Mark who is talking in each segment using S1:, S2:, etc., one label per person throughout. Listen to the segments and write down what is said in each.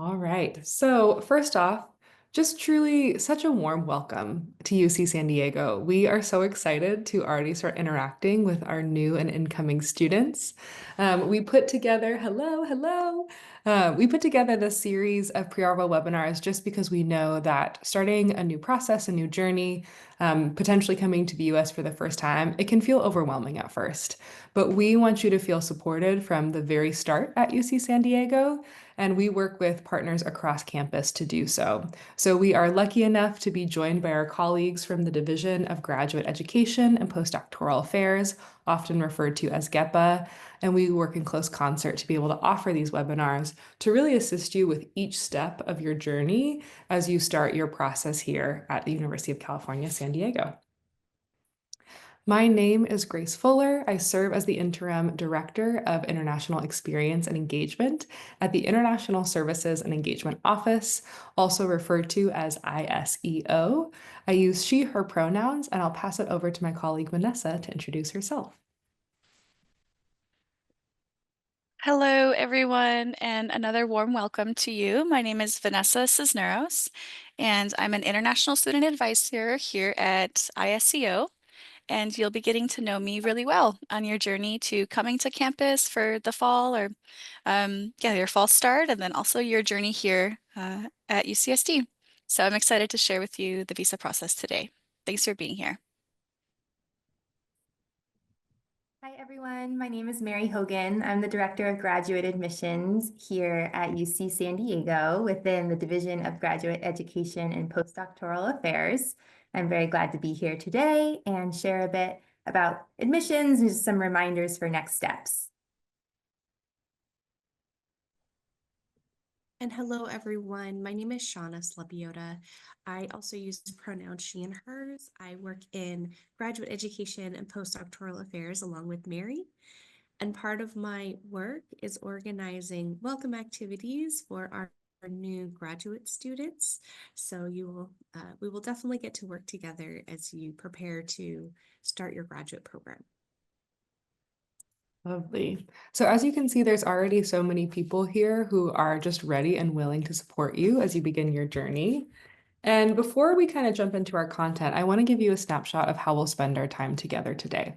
S1: All right. So, first off, just truly such a warm welcome to UC San Diego. We are so excited to already start interacting with our new and incoming students. We put together, hello. We put together this series of pre-arval webinars just because we know that starting a new process, a new journey, potentially coming to the US for the first time, it can feel overwhelming at first. But we want you to feel supported from the very start at UC San Diego, and we work with partners across campus to do so. So we are lucky enough to be joined by our colleagues from the Division of Graduate Education and Postdoctoral Affairs, often referred to as GEPA, and we work in close concert to be able to offer these webinars to really assist you with each step of your journey as you start your process here at the University of California, San Diego. My name is Grace Fuller. I serve as the Interim Director of International Experience and Engagement at the International Services and Engagement Office, also referred to as ISEO. I use she, her pronouns, and I'll pass it over to my colleague Vanessa to introduce herself.
S2: Hello, everyone, and another warm welcome to you. My name is Vanessa Cisneros, and I'm an international student advisor here at ISCO, and you'll be getting to know me really well on your journey to coming to campus for the fall or, your fall start, and then also your journey here at UCSD. So I'm excited to share with you the visa process today. Thanks for being here.
S3: Hi, everyone. My name is Mary Hogan. I'm the Director of Graduate Admissions here at UC San Diego within the Division of Graduate Education and Postdoctoral Affairs. I'm very glad to be here today and share a bit about admissions and just some reminders for next steps.
S4: And hello, everyone. My name is Shauna Slepiota. I also use pronouns she and hers. I work in graduate education and postdoctoral affairs along with Mary. And part of my work is organizing welcome activities for our new graduate students. So we will definitely get to work together as you prepare to start your graduate program.
S1: Lovely. So as you can see, there's already so many people here who are just ready and willing to support you as you begin your journey. And before we kind of jump into our content, I want to give you a snapshot of how we'll spend our time together today.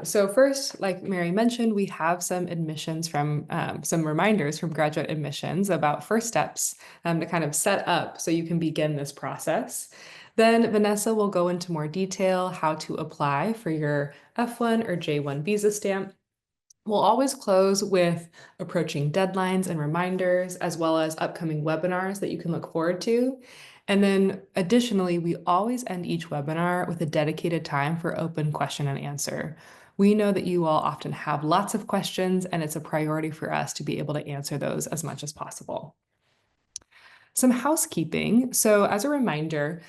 S1: So first, like Mary mentioned, we have some admissions from some reminders from graduate admissions about first steps to kind of set up so you can begin this process. Then Vanessa will go into more detail how to apply for your F1 or J1 visa stamp. We'll always close with approaching deadlines and reminders, as well as upcoming webinars that you can look forward to. And then additionally, we always end each webinar with a dedicated time for open question and answer. We know that you all often have lots of questions, and it's a priority for us to be able to answer those as much as possible. Some housekeeping. So as a reminder,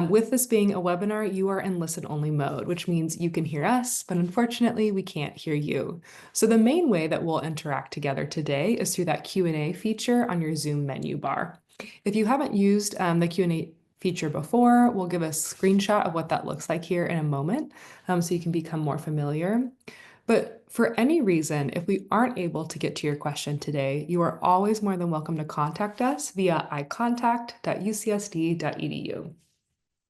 S1: with this being a webinar, you are in listen-only mode, which means you can hear us, but unfortunately, we can't hear you. So the main way that we'll interact together today is through that Q&A feature on your Zoom menu bar. If you haven't used the Q&A feature before, we'll give a screenshot of what that looks like here in a moment, so you can become more familiar. But for any reason, if we aren't able to get to your question today, you are always more than welcome to contact us via icontact.ucsd.edu.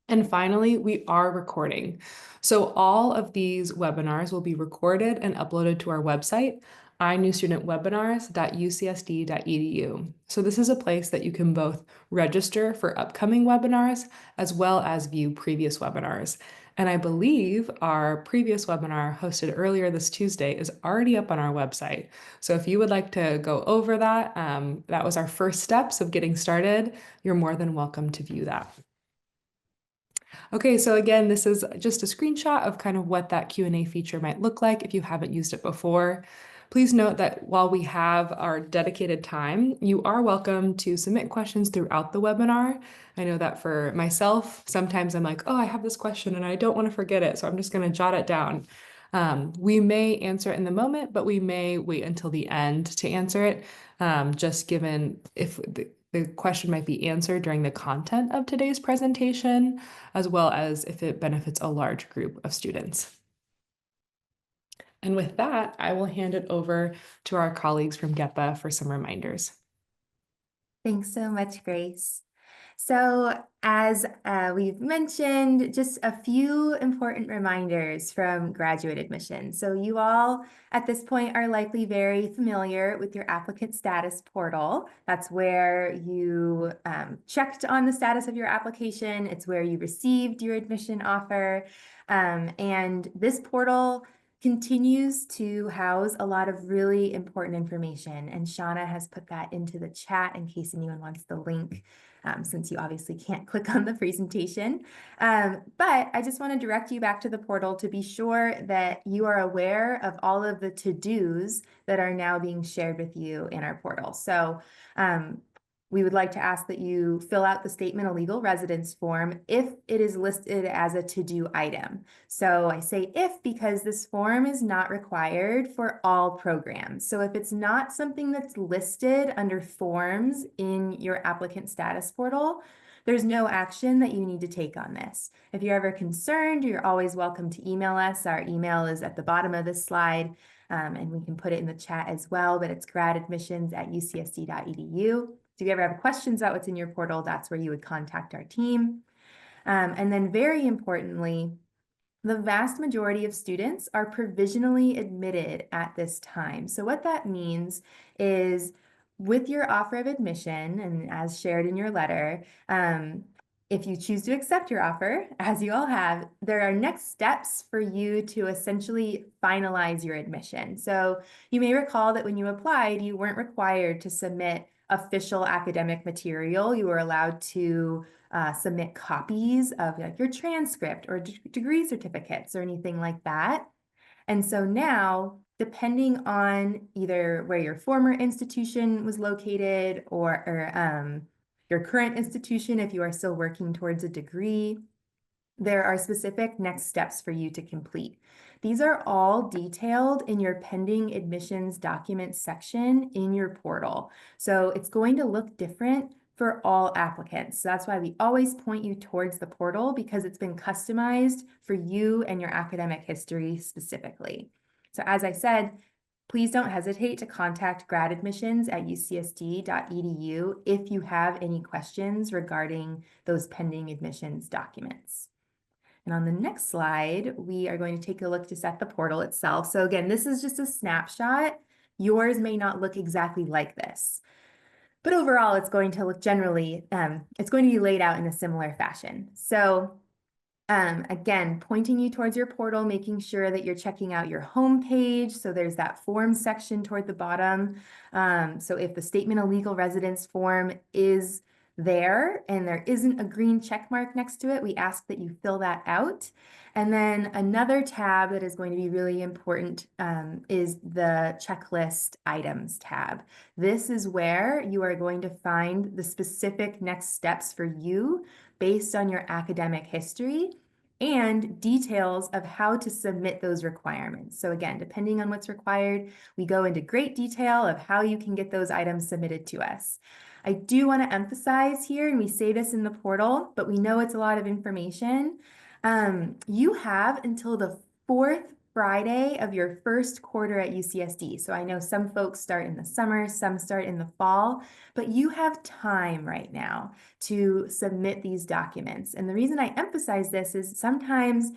S1: And finally, we are recording. So all of these webinars will be recorded and uploaded to our website, inewstudentwebinars.ucsd.edu. So this is a place that you can both register for upcoming webinars as well as view previous webinars. And I believe our previous webinar hosted earlier this Tuesday is already up on our website. So if you would like to go over that, that was our first steps of getting started, you're more than welcome to view that. Okay, so again, this is just a screenshot of kind of what that Q&A feature might look like if you haven't used it before. Please note that while we have our dedicated time, you are welcome to submit questions throughout the webinar. I know that for myself, sometimes I'm like, oh, I have this question and I don't want to forget it, so I'm just going to jot it down. We may answer it in the moment, but we may wait until the end to answer it, just given if the question might be answered during the content of today's presentation, as well as if it benefits a large group of students. And with that, I will hand it over to our colleagues from GEPA for some reminders.
S3: Thanks so much, Grace. So as we've mentioned, just a few important reminders from graduate admission. So you all at this point are likely very familiar with your applicant status portal. That's where you checked on the status of your application. It's where you received your admission offer. And this portal continues to house a lot of really important information. And Shauna has put that into the chat in case anyone wants the link. Since you obviously can't click on the presentation. But I just want to direct you back to the portal to be sure that you are aware of all of the to-dos that are now being shared with you in our portal. So we would like to ask that you fill out the statement of legal residence form if it is listed as a to-do item. So I say if because this form is not required for all programs. So if it's not something that's listed under forms in your applicant status portal, there's no action that you need to take on this. If you're ever concerned, you're always welcome to email us. Our email is at the bottom of this slide, and we can put it in the chat as well, but it's gradadmissions@ucsd.edu. So if you ever have questions about what's in your portal, that's where you would contact our team. And then very importantly, the vast majority of students are provisionally admitted at this time. So what that means is with your offer of admission, and as shared in your letter, if you choose to accept your offer, as you all have, there are next steps for you to essentially finalize your admission. So you may recall that when you applied, you weren't required to submit official academic material. You were allowed to submit copies of like your transcript or degree certificates or anything like that. And so now, depending on either where your former institution was located or your current institution, if you are still working towards a degree, there are specific next steps for you to complete. These are all detailed in your pending admissions documents section in your portal. So it's going to look different for all applicants. So that's why we always point you towards the portal because it's been customized for you and your academic history specifically. So as I said, please don't hesitate to contact gradadmissions@ucsd.edu if you have any questions regarding those pending admissions documents. And on the next slide, we are going to take a look just at the portal itself. So again, this is just a snapshot. Yours may not look exactly like this, but overall, it's going to look generally, it's going to be laid out in a similar fashion. So again, pointing you towards your portal, making sure that you're checking out your home page. So there's that form section toward the bottom. So if the statement of legal residence form is there and there isn't a green check mark next to it, we ask that you fill that out. And then another tab that is going to be really important is the checklist items tab. This is where you are going to find the specific next steps for you based on your academic history and details of how to submit those requirements. So again, depending on what's required, we go into great detail of how you can get those items submitted to us. I do want to emphasize here, and we say this in the portal, but we know it's a lot of information. You have until the 4th Friday of your first quarter at UCSD. So I know some folks start in the summer, some start in the fall, but you have time right now to submit these documents. And the reason I emphasize this is sometimes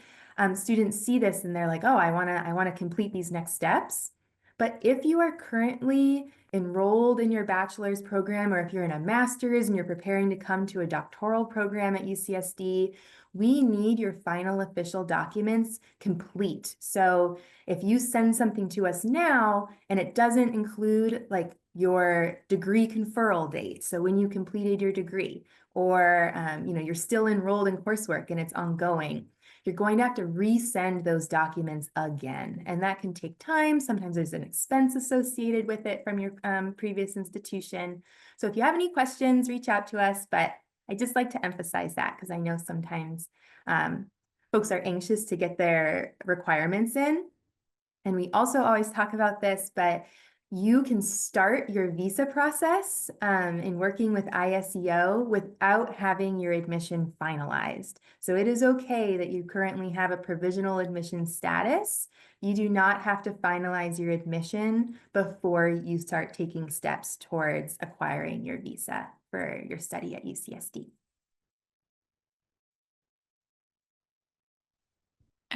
S3: students see this and they're like, oh, I wanna complete these next steps. But if you are currently enrolled in your bachelor's program, or if you're in a master's and you're preparing to come to a doctoral program at UCSD, we need your final official documents complete. So if you send something to us now and it doesn't include like your degree conferral date, so when you completed your degree, or you're still enrolled in coursework and it's ongoing, you're going to have to resend those documents again. And that can take time. Sometimes there's an expense associated with it from your previous institution. So if you have any questions, reach out to us. But I just like to emphasize that because I know sometimes folks are anxious to get their requirements in. And we also always talk about this, but you can start your visa process in working with ISEO without having your admission finalized. So it is okay that you currently have a provisional admission status. You do not have to finalize your admission before you start taking steps towards acquiring your visa. for your study at UCSD.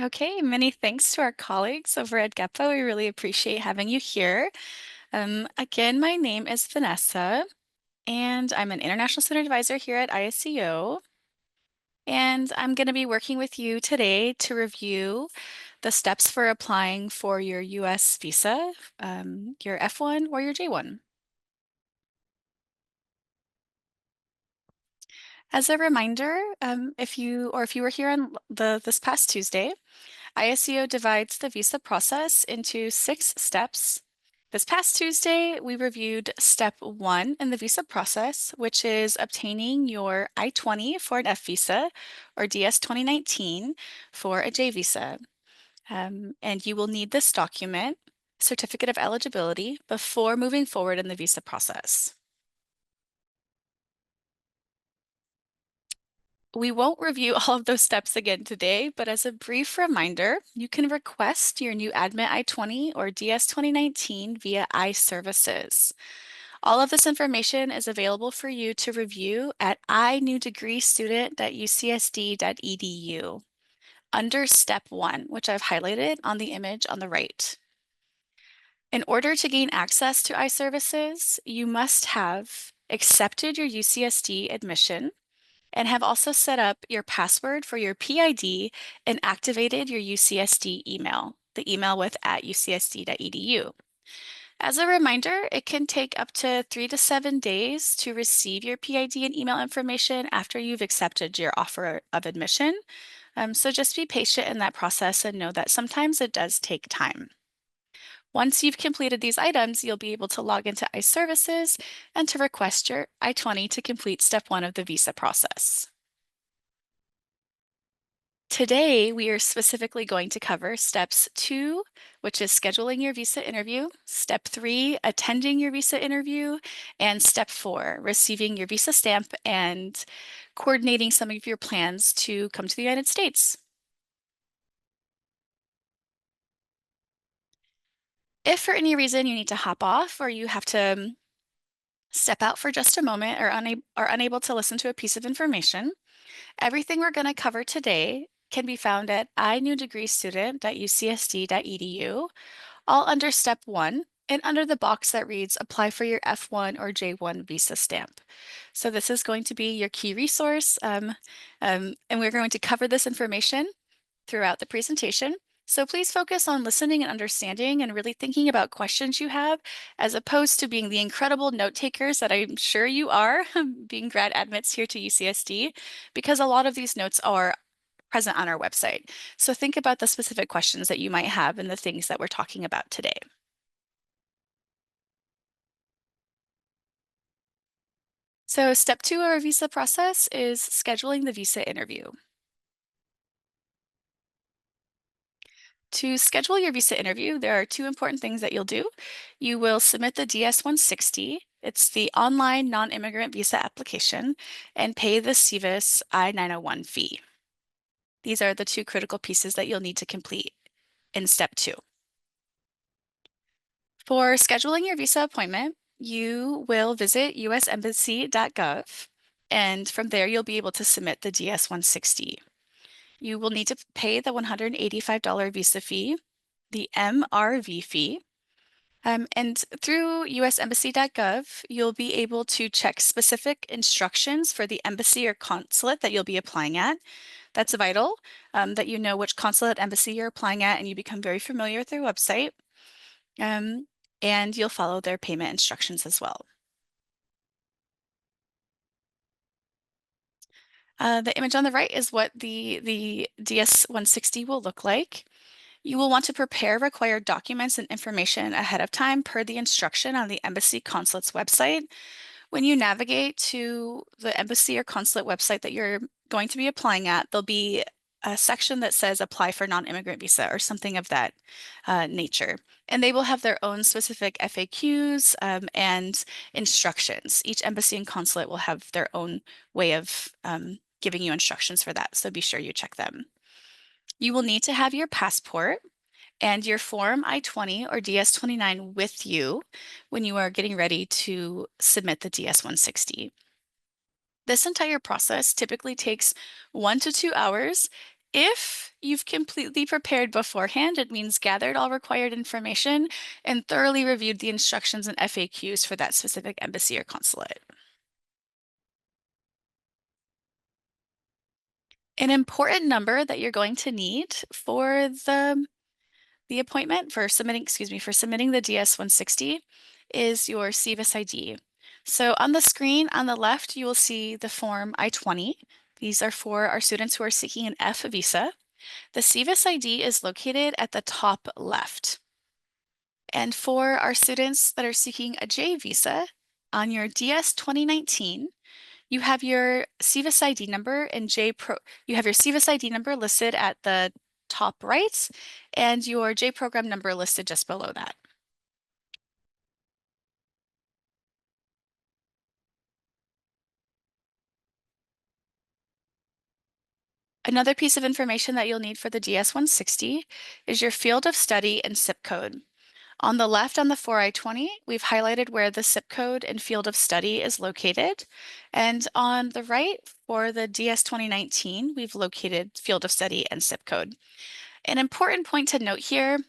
S2: Okay, many thanks to our colleagues over at GEPA. We really appreciate having you here. Again, my name is Vanessa, and I'm an International Student Advisor here at ISCO. And I'm going to be working with you today to review the steps for applying for your US visa, your F1 or your J1. As a reminder, if you were here on this past Tuesday, ISCO divides the visa process into 6 steps. This past Tuesday, we reviewed step 1 in the visa process, which is obtaining your I-20 for an F visa or DS 2019 for a J visa. And you will need this document, certificate of eligibility, before moving forward in the visa process. We won't review all of those steps again today, but as a brief reminder, you can request your new Admit I-20 or DS 2019 via iServices. All of this information is available for you to review at inewdegreestudent.ucsd.edu under Step 1, which I've highlighted on the image on the right. In order to gain access to iServices, you must have accepted your UCSD admission and have also set up your password for your PID and activated your UCSD email, the email with @ucsd.edu. As a reminder, it can take up to 3 to 7 days to receive your PID and email information after you've accepted your offer of admission. So just be patient in that process and know that sometimes it does take time. Once you've completed these items, you'll be able to log into iServices and to request your I-20 to complete step 1 of the visa process. Today, we are specifically going to cover steps 2, which is scheduling your visa interview, step 3, attending your visa interview, and step 4, receiving your visa stamp and coordinating some of your plans to come to the United States. If for any reason you need to hop off or you have to step out for just a moment or are unable to listen to a piece of information, everything we're going to cover today can be found at inewdegreestudent.ucsd.edu, all under step 1 and under the box that reads apply for your F1 or J1 visa stamp. So this is going to be your key resource, and we're going to cover this information throughout the presentation. So please focus on listening and understanding and really thinking about questions you have, as opposed to being the incredible note takers that I'm sure you are, being grad admits here to UCSD, because a lot of these notes are present on our website. So think about the specific questions that you might have and the things that we're talking about today. So step 2 of our visa process is scheduling the visa interview. To schedule your visa interview, there are 2 important things that you'll do. You will submit the DS-160. It's the online non-immigrant visa application, and pay the SEVIS I-901 fee. These are the 2 critical pieces that you'll need to complete in step 2. For scheduling your visa appointment, you will visit usembassy.gov, and from there you'll be able to submit the DS-160. You will need to pay the $185 visa fee, the MRV fee, and through usembassy.gov, you'll be able to check specific instructions for the embassy or consulate that you'll be applying at. That's vital, that you know which consulate embassy you're applying at and you become very familiar with their website. And you'll follow their payment instructions as well. The image on the right is what the DS-160 will look like. You will want to prepare required documents and information ahead of time per the instruction on the embassy consulate's website. When you navigate to the embassy or consulate website that you're going to be applying at, there'll be a section that says apply for non-immigrant visa or something of that nature. And they will have their own specific FAQs and instructions. Each embassy and consulate will have their own way of giving you instructions for that, so be sure you check them. You will need to have your passport and your Form I-20 or DS-29 with you when you are getting ready to submit the DS-160. This entire process typically takes 1 to 2 hours. If you've completely prepared beforehand, it means gathered all required information and thoroughly reviewed the instructions and FAQs for that specific embassy or consulate. An important number that you're going to need for the appointment for submitting, for submitting the DS-160 is your SEVIS ID. So on the screen on the left, you will see the form I-20. These are for our students who are seeking an F visa. The SEVIS ID is located at the top left. And for our students that are seeking a J visa, on your DS 2019, you have your SEVIS ID number and you have your SEVIS ID number listed at the top right and your J program number listed just below that. Another piece of information that you'll need for the DS-160 is your field of study and zip code. On the left on the 4I-20, we've highlighted where the zip code and field of study is located. And on the right for the DS 2019, we've located field of study and zip code. An important point to note here,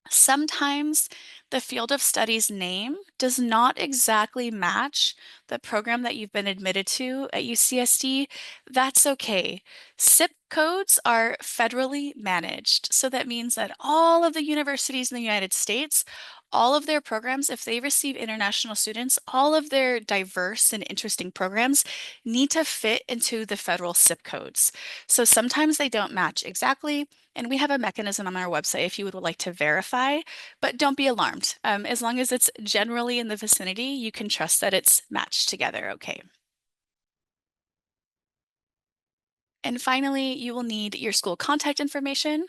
S2: sometimes the field of study's name does not exactly match the program that you've been admitted to at UCSD. That's okay. SIP codes are federally managed. So that means that all of the universities in the United States, all of their programs, if they receive international students, all of their diverse and interesting programs need to fit into the federal SIP codes. So sometimes they don't match exactly. And we have a mechanism on our website if you would like to verify, but don't be alarmed. As long as it's generally in the vicinity, you can trust that it's matched together, okay? And finally, you will need your school contact information,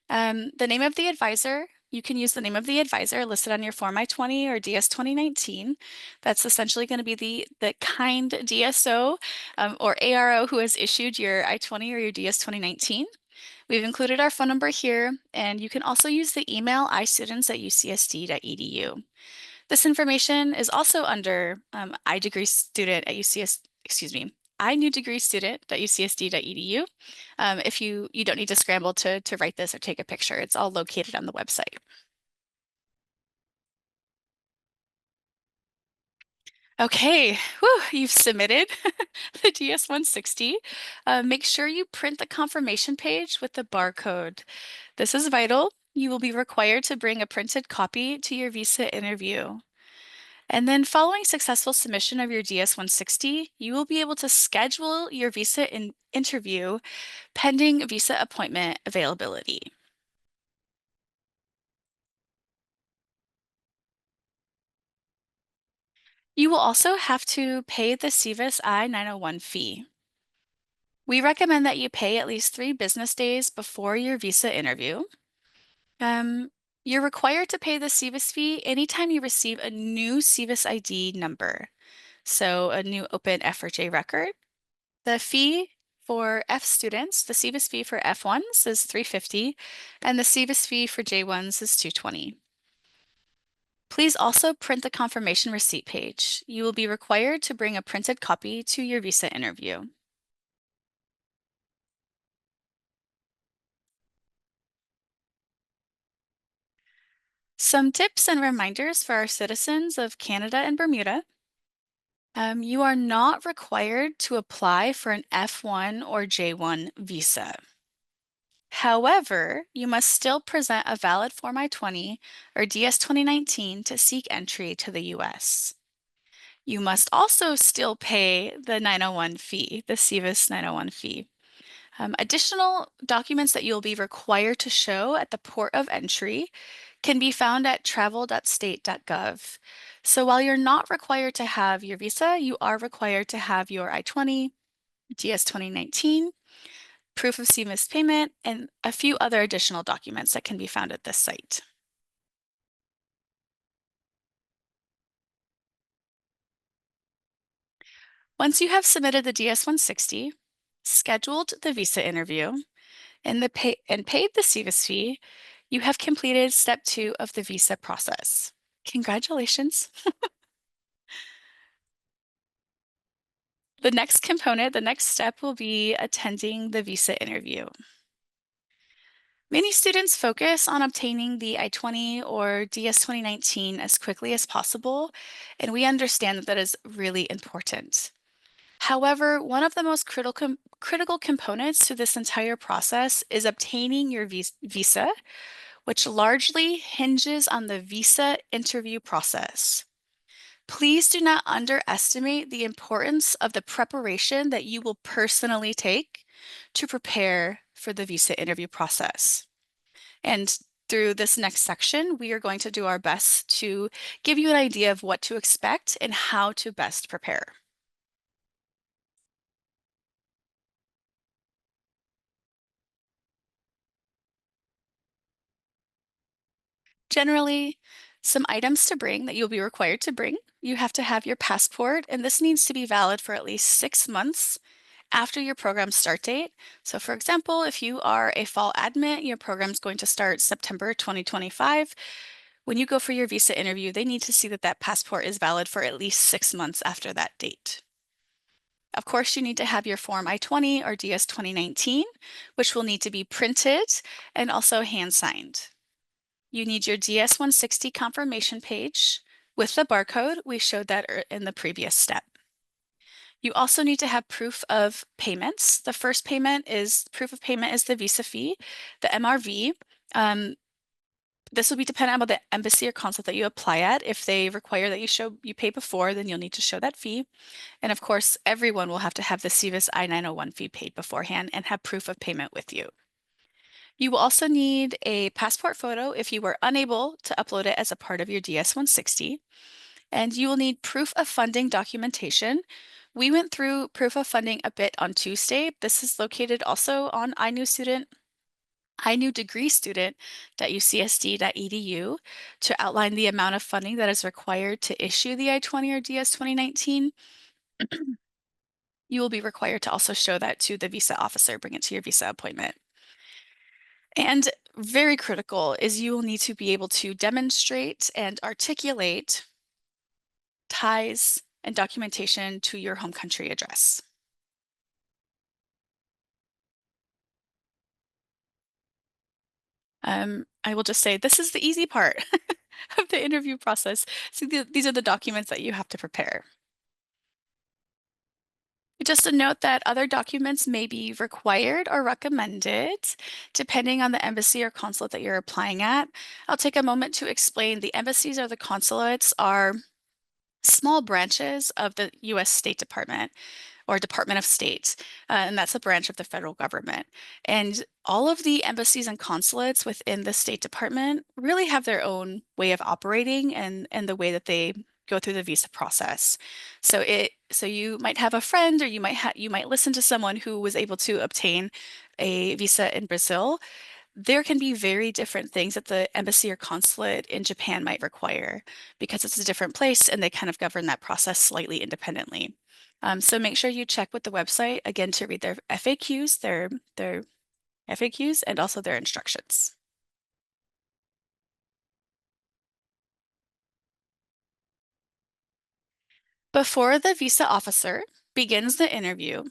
S2: the name of the advisor. You can use the name of the advisor listed on your Form I-20 or DS 2019. That's essentially going to be the kind DSO or ARO who has issued your I-20 or your DS 2019. We've included our phone number here, and you can also use the email istudents@ucsd.edu. This information is also under inewdegreestudent.ucsd.edu. If you don't need to scramble to write this or take a picture, it's all located on the website. Okay, whew, you've submitted the DS-160. Make sure you print the confirmation page with the barcode. This is vital. You will be required to bring a printed copy to your visa interview. And then following successful submission of your DS-160, you will be able to schedule your visa interview pending visa appointment availability. You will also have to pay the SEVIS I-901 fee. We recommend that you pay at least 3 business days before your visa interview. You're required to pay the SEVIS fee anytime you receive a new SEVIS ID number, so a new open F or J record. The fee for F students, the SEVIS fee for F1s is $350, and the SEVIS fee for J1s is $220. Please also print the confirmation receipt page. You will be required to bring a printed copy to your visa interview. Some tips and reminders for our citizens of Canada and Bermuda. You are not required to apply for an F1 or J1 visa. However, you must still present a valid Form I-20 or DS 2019 to seek entry to the US. You must also still pay the 901 fee, the SEVIS 901 fee. Additional documents that you'll be required to show at the port of entry can be found at travel.state.gov. So while you're not required to have your visa, you are required to have your I-20, DS 2019, proof of SEVIS payment, and a few other additional documents that can be found at this site. Once you have submitted the DS-160, scheduled the visa interview, and paid the SEVIS fee, you have completed step 2 of the visa process. Congratulations. The next component, the next step will be attending the visa interview. Many students focus on obtaining the I-20 or DS 2019 as quickly as possible, and we understand that that is really important. However, one of the most critical components to this entire process is obtaining your visa, which largely hinges on the visa interview process. Please do not underestimate the importance of the preparation that you will personally take to prepare for the visa interview process. And through this next section, we are going to do our best to give you an idea of what to expect and how to best prepare. Generally, some items to bring that you'll be required to bring. You have to have your passport, and this needs to be valid for at least 6 months after your program start date. So for example, if you are a fall admit, your program's going to start September 2025. When you go for your visa interview, they need to see that that passport is valid for at least 6 months after that date. Of course, you need to have your Form I-20 or DS 2019, which will need to be printed and also hand-signed. You need your DS 160 confirmation page with the barcode. We showed that in the previous step. You also need to have proof of payments. The first proof of payment is the visa fee, the MRV. This will be dependent on the embassy or consulate that you apply at. If they require that you pay before, then you'll need to show that fee. And of course, everyone will have to have the SEVIS I-901 fee paid beforehand and have proof of payment with you. You will also need a passport photo if you were unable to upload it as a part of your DS-160. And you will need proof of funding documentation. We went through proof of funding a bit on Tuesday. This is located also on inewdegreestudent.ucsd.edu to outline the amount of funding that is required to issue the I-20 or DS 2019. You will be required to also show that to the visa officer, bring it to your visa appointment. And very critical is you will need to be able to demonstrate and articulate ties and documentation to your home country address. I will just say this is the easy part of the interview process. So these are the documents that you have to prepare. Just a note that other documents may be required or recommended depending on the embassy or consulate that you're applying at. I'll take a moment to explain. The embassies or the consulates are small branches of the US State Department or Department of State, and that's a branch of the federal government. And all of the embassies and consulates within the State Department really have their own way of operating and the way that they go through the visa process. So you might have a friend, or you might listen to someone who was able to obtain a visa in Brazil. There can be very different things that the embassy or consulate in Japan might require because it's a different place and they kind of govern that process slightly independently. So make sure you check with the website again to read their FAQs, their FAQs, and also their instructions. Before the visa officer begins the interview,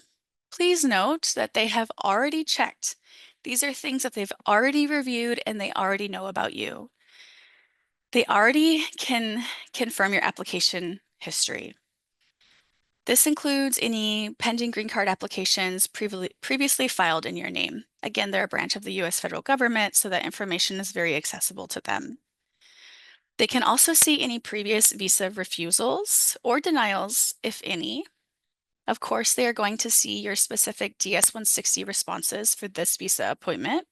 S2: please note that they have already checked. These are things that they've already reviewed and they already know about you. They already can confirm your application history. This includes any pending green card applications previously filed in your name. Again, they're a branch of the US federal government, so that information is very accessible to them. They can also see any previous visa refusals or denials, if any. Of course, they are going to see your specific DS-160 responses for this visa appointment.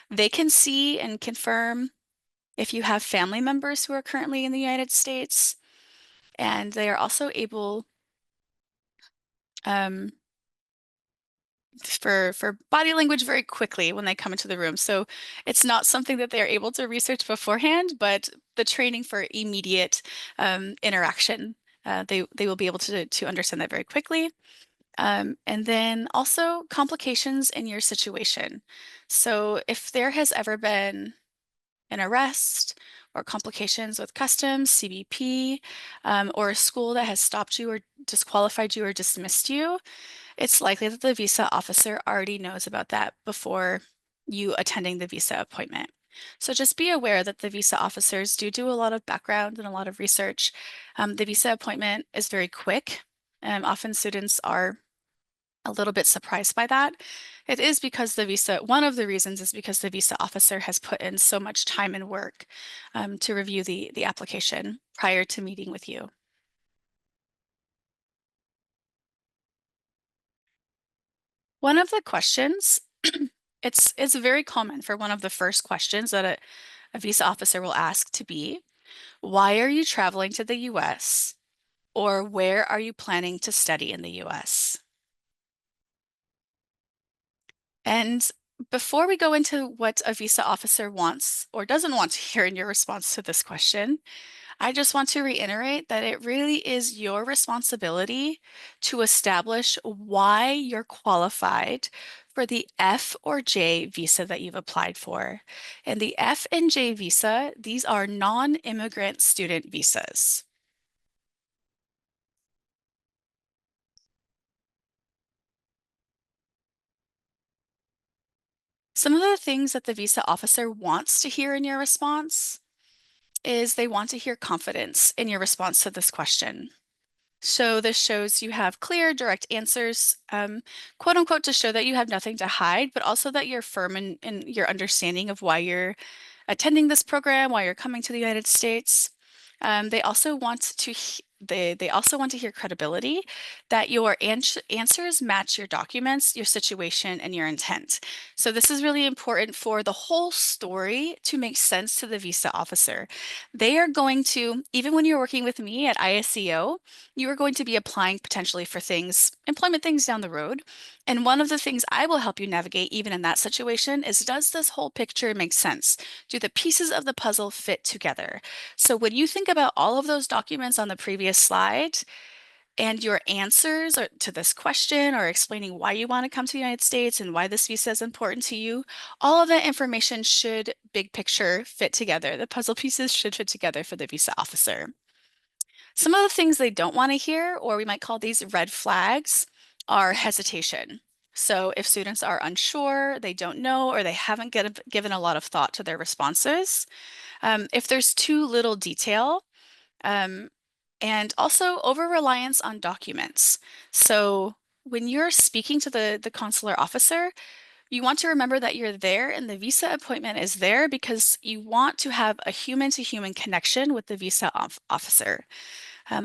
S2: They can see and confirm if you have family members who are currently in the United States, and they are also able for body language very quickly when they come into the room. So it's not something that they're able to research beforehand, but the training for immediate interaction, they will be able to understand that very quickly. And then also complications in your situation. So if there has ever been an arrest or complications with customs, CBP, or a school that has stopped you or disqualified you or dismissed you, it's likely that the visa officer already knows about that before you attending the visa appointment. So just be aware that the visa officers do a lot of background and a lot of research. The visa appointment is very quick. Often students are a little bit surprised by that. It is because one of the reasons is because the visa officer has put in so much time and work to review the application prior to meeting with you. One of the questions, it's very common for one of the first questions that a visa officer will ask to be, why are you traveling to the US? Or where are you planning to study in the US? And before we go into what a visa officer wants or doesn't want to hear in your response to this question, I just want to reiterate that it really is your responsibility to establish why you're qualified for the F or J visa that you've applied for. And the F and J visa, these are non-immigrant student visas. Some of the things that the visa officer wants to hear in your response is they want to hear confidence in your response to this question. So this shows you have clear, direct answers, quote unquote, to show that you have nothing to hide, but also that you're firm in your understanding of why you're attending this program, why you're coming to the United States. They also want to they also want to hear credibility, that your answers match your documents, your situation, and your intent. So this is really important for the whole story to make sense to the visa officer. They are going to, even when you're working with me at ISCO, you are going to be applying potentially for things, employment things down the road. And one of the things I will help you navigate even in that situation is, does this whole picture make sense? Do the pieces of the puzzle fit together? So when you think about all of those documents on the previous slide and your answers to this question or explaining why you want to come to the United States and why this visa is important to you, all of that information should, big picture, fit together. The puzzle pieces should fit together for the visa officer. Some of the things they don't want to hear, or we might call these red flags, are hesitation. So if students are unsure, they don't know, or they haven't given a lot of thought to their responses, if there's too little detail, um, and also over-reliance on documents. So when you're speaking to the consular officer, you want to remember that you're there and the visa appointment is there because you want to have a human-to-human connection with the visa officer.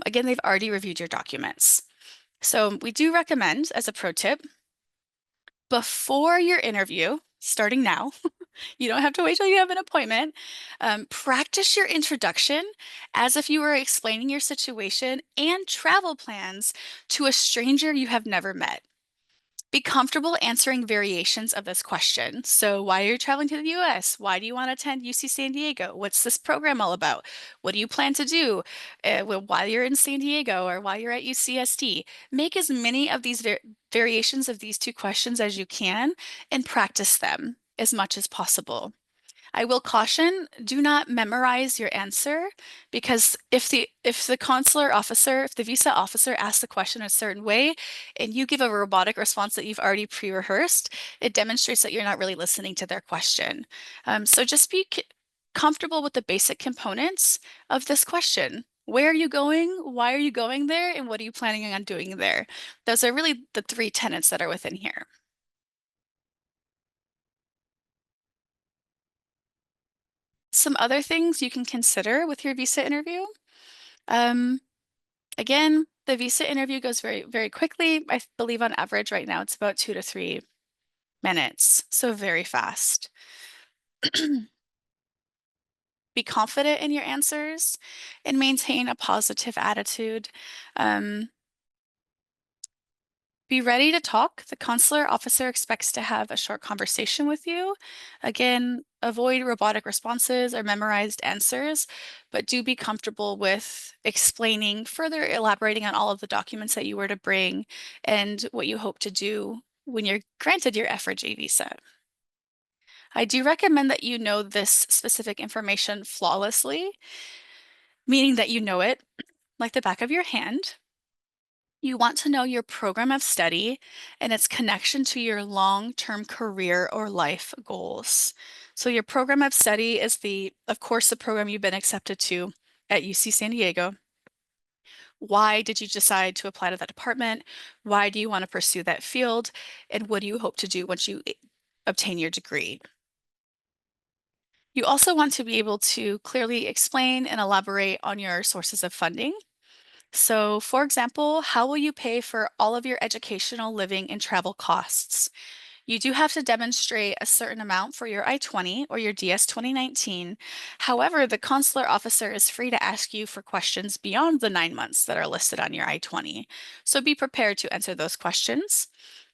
S2: Again, they've already reviewed your documents. So we do recommend, as a pro tip, before your interview, starting now, you don't have to wait till you have an appointment, practice your introduction as if you were explaining your situation and travel plans to a stranger you have never met. Be comfortable answering variations of this question. So why are you traveling to the US? Why do you want to attend UC San Diego? What's this program all about? What do you plan to do while you're in San Diego or while you're at UCSD? Make as many of these variations of these two questions as you can and practice them as much as possible. I will caution, do not memorize your answer, because if the consular officer, if the visa officer asks the question a certain way and you give a robotic response that you've already pre-rehearsed, it demonstrates that you're not really listening to their question. So just be comfortable with the basic components of this question. Where are you going? Why are you going there? And what are you planning on doing there? Those are really the three tenets that are within here. Some other things you can consider with your visa interview. Um, Again, the visa interview goes very, very quickly. I believe on average right now it's about 2 to 3 minutes, so very fast. Be confident in your answers and maintain a positive attitude. Be ready to talk. The consular officer expects to have a short conversation with you. Again, avoid robotic responses or memorized answers, but do be comfortable with explaining, further elaborating on all of the documents that you were to bring and what you hope to do when you're granted your F or J visa. I do recommend that you know this specific information flawlessly, meaning that you know it like the back of your hand. You want to know your program of study and its connection to your long-term career or life goals. So your program of study is of course, the program you've been accepted to at UC San Diego. Why did you decide to apply to that department? Why do you want to pursue that field? And what do you hope to do once you obtain your degree? You also want to be able to clearly explain and elaborate on your sources of funding. So, for example, how will you pay for all of your educational, living, and travel costs? You do have to demonstrate a certain amount for your I-20 or your DS 2019. However, the consular officer is free to ask you for questions beyond the 9 months that are listed on your I-20. So be prepared to answer those questions.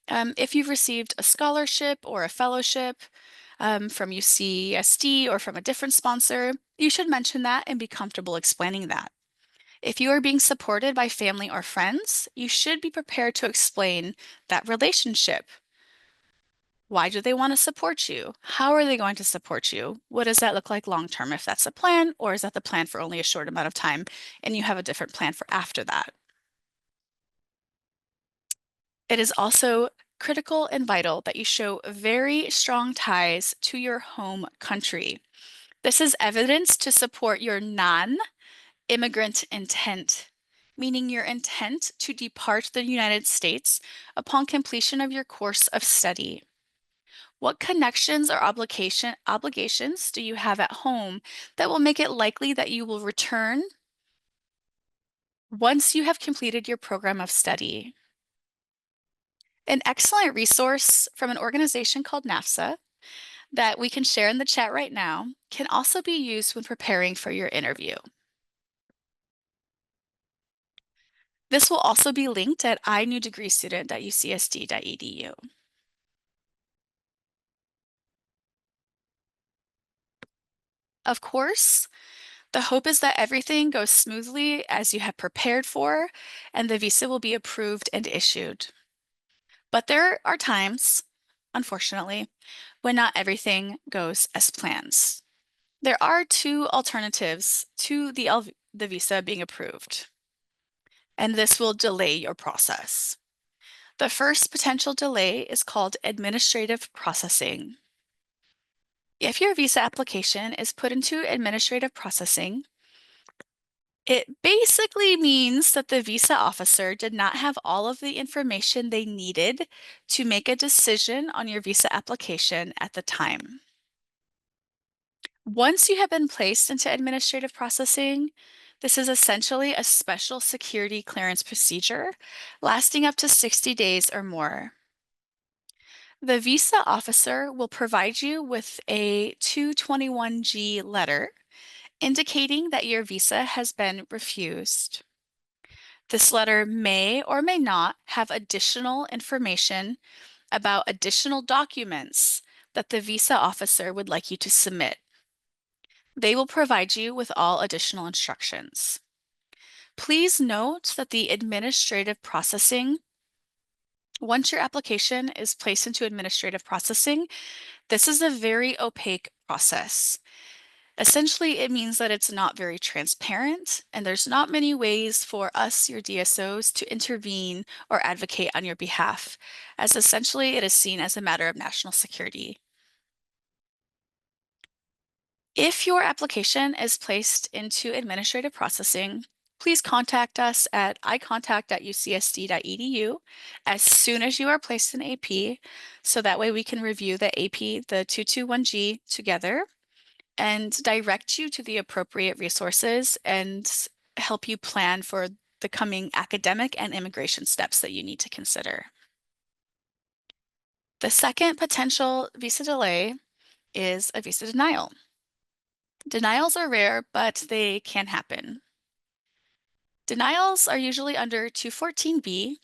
S2: If you've received a scholarship or a fellowship from UCSD or from a different sponsor, you should mention that and be comfortable explaining that. If you are being supported by family or friends, you should be prepared to explain that relationship. Why do they want to support you? How are they going to support you? What does that look like long term if that's a plan, or is that the plan for only a short amount of time and you have a different plan for after that? It is also critical and vital that you show very strong ties to your home country. This is evidence to support your non-immigrant intent, meaning your intent to depart the United States upon completion of your course of study. What connections or obligations do you have at home that will make it likely that you will return once you have completed your program of study? An excellent resource from an organization called NAFSA that we can share in the chat right now can also be used when preparing for your interview. This will also be linked at inewdegreestudent.ucsd.edu. Of course, the hope is that everything goes smoothly as you have prepared for, and the visa will be approved and issued. But there are times, unfortunately, when not everything goes as planned. There are two alternatives to the visa being approved, and this will delay your process. The first potential delay is called administrative processing. If your visa application is put into administrative processing, it basically means that the visa officer did not have all of the information they needed to make a decision on your visa application at the time. Once you have been placed into administrative processing, this is essentially a special security clearance procedure lasting up to 60 days or more. The visa officer will provide you with a 221G letter indicating that your visa has been refused. This letter may or may not have additional information about additional documents that the visa officer would like you to submit. They will provide you with all additional instructions. Please note that the administrative processing, once your application is placed into administrative processing, this is a very opaque process. Essentially, it means that it's not very transparent, and there's not many ways for us, your DSOs, to intervene or advocate on your behalf, as essentially it is seen as a matter of national security. If your application is placed into administrative processing, please contact us at icontact@ucsd.edu as soon as you are placed in AP, so that way we can review the AP, the 221G together, and direct you to the appropriate resources and help you plan for the coming academic and immigration steps that you need to consider. The second potential visa delay is a visa denial. Denials are rare, but they can happen. Denials are usually under 214B,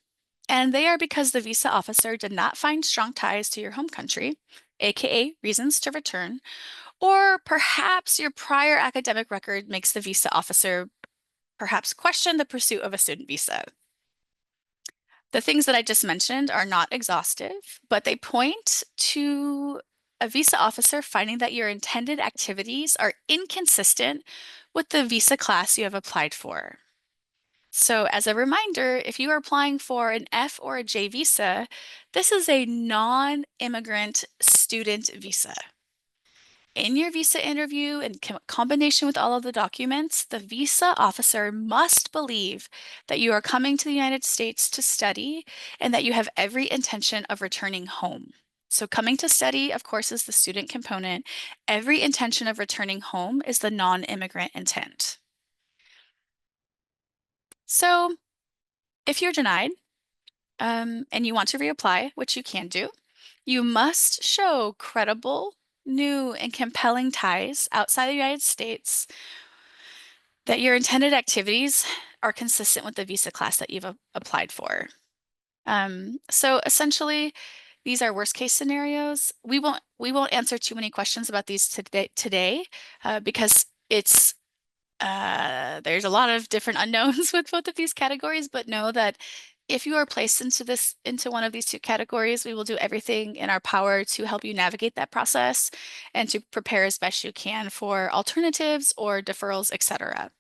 S2: and they are because the visa officer did not find strong ties to your home country, aka reasons to return, or perhaps your prior academic record makes the visa officer perhaps question the pursuit of a student visa. The things that I just mentioned are not exhaustive, but they point to a visa officer finding that your intended activities are inconsistent with the visa class you have applied for. So, as a reminder, if you are applying for an F or a J visa, this is a non-immigrant student visa. In your visa interview, in combination with all of the documents, the visa officer must believe that you are coming to the United States to study and that you have every intention of returning home. So, coming to study, of course, is the student component. Every intention of returning home is the non-immigrant intent. So, if you're denied, and you want to reapply, which you can do, you must show credible, new, and compelling ties outside the United States that your intended activities are consistent with the visa class that you've applied for. So essentially, these are worst case scenarios. We won't answer too many questions about these today because there's a lot of different unknowns with both of these categories, but know that if you are placed into one of these two categories, we will do everything in our power to help you navigate that process and to prepare as best you can for alternatives or deferrals, etc.